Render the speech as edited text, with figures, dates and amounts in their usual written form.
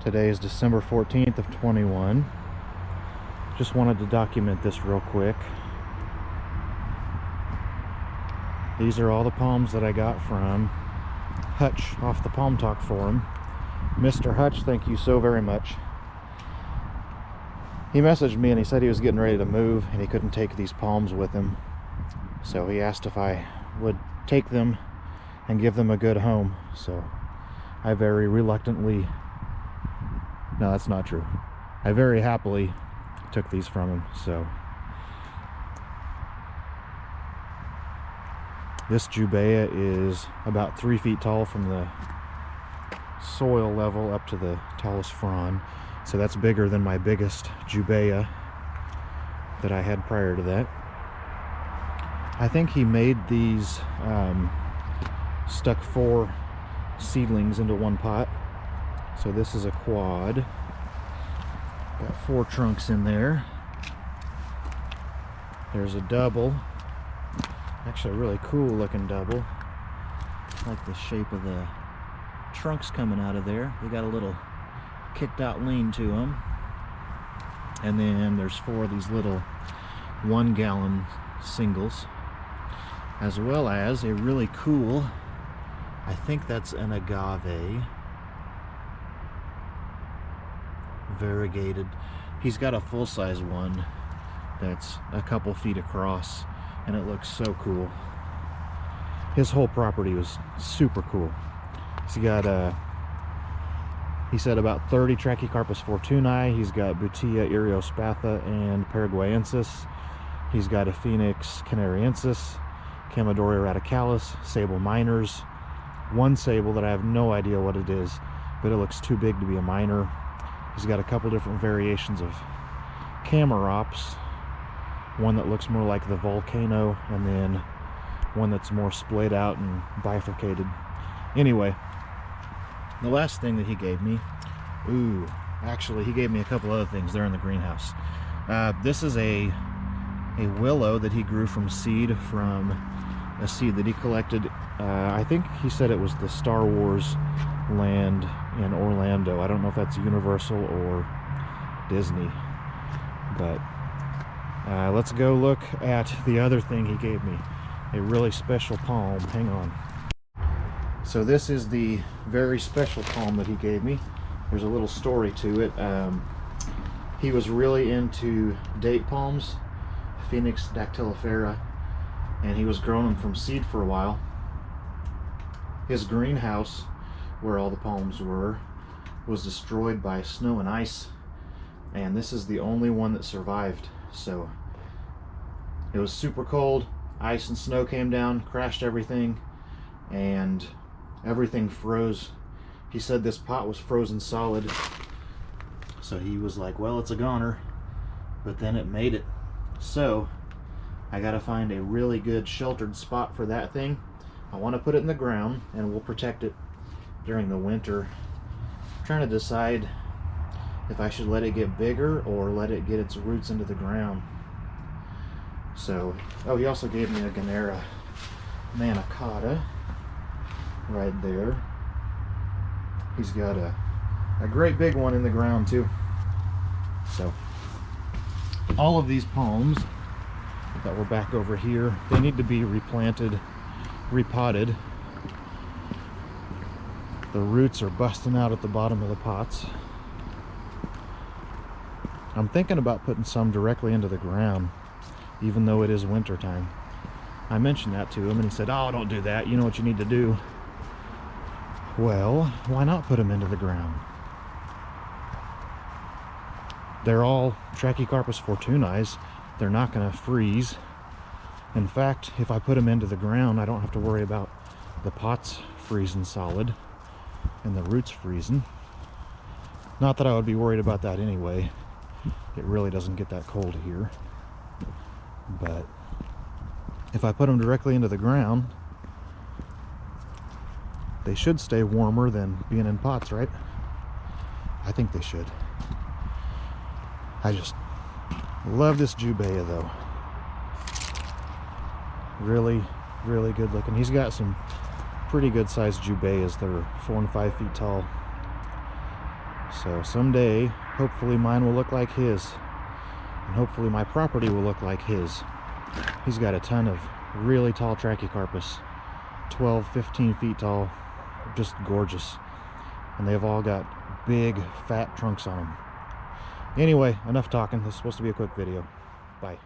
Today is December 14th of 21. Just wanted to document this real quick. These are all the palms that I got from Hutch off the Palm Talk forum. Mr. Hutch, thank you so very much. He messaged me and he said he was getting ready to move and he couldn't take these palms with him. So he asked if I would take them and give them a good home. So I very reluctantly, no, that's not true. I very happily took these from him. So this jubea is about 3 feet tall from the soil level up to the tallest frond. So that's bigger than my biggest jubea that I had prior to that. I think he made these, stuck 4 seedlings into one pot. So this is a quad. Got 4 trunks in there. There's a double. Actually a really cool looking double. I like the shape of the trunks coming out of there. They got a little kicked out lean to them. And then there's 4 of these little 1 gallon singles, as well as a really cool, I think that's an agave, variegated. He's got a full-size one that's a couple feet across and it looks so cool. His whole property was super cool. He's got he said about 30 Trachycarpus fortunei. He's got Butia eriospatha and Paraguayensis. He's got a Phoenix canariensis, Camodorya radicalis, sable minors, 1 sable that I have no idea what it is, but it looks too big to be a minor. He's got a couple different variations of Camarops, one that looks more like the volcano, and then one that's more splayed out and bifurcated. Anyway, the last thing that he gave me, actually he gave me a couple other things there in the greenhouse. This is a willow that he grew from seed, from a seed that he collected. I think he said it was the Star Wars land in Orlando. I don't know if that's Universal or Disney, but let's go look at the other thing he gave me, a really special palm. Hang on. So this is the very special palm that he gave me. There's a little story to it. He was really into date palms, Phoenix dactylifera, and he was growing them from seed for a while. His greenhouse, where all the palms were, was destroyed by snow and ice, and this is the only one that survived. So it was super cold, ice and snow came down, crashed everything, and everything froze. He said this pot was frozen solid, so he was like, well, it's a goner, but then it made it. So I gotta find a really good sheltered spot for that thing. I want to put it in the ground and we'll protect it during the winter. I'm trying to decide if I should let it get bigger or let it get its roots into the ground. So, oh, he also gave me a Ganera manicotta right there. He's got a great big one in the ground too. So all of these palms that were back over here, they need to be replanted, repotted. The roots are busting out at the bottom of the pots. I'm thinking about putting some directly into the ground, even though it is winter time. I mentioned that to him and he said, oh, don't do that, you know what you need to do. Well, why not put them into the ground? They're all Trachycarpus fortunei. They're not going to freeze. In fact, if I put them into the ground, I don't have to worry about the pots freezing solid and the roots freezing. Not that I would be worried about that anyway. It really doesn't get that cold here. But if I put them directly into the ground, they should stay warmer than being in pots, right? I think they should. I just love this jubea though. Really, really good looking. He's got some pretty good sized jubeas that are 4 and 5 feet tall. So someday, hopefully mine will look like his. And hopefully my property will look like his. He's got a ton of really tall Trachycarpus. 12, 15 feet tall. Just gorgeous. And they've all got big, fat trunks on them. Anyway, enough talking. This is supposed to be a quick video. Bye.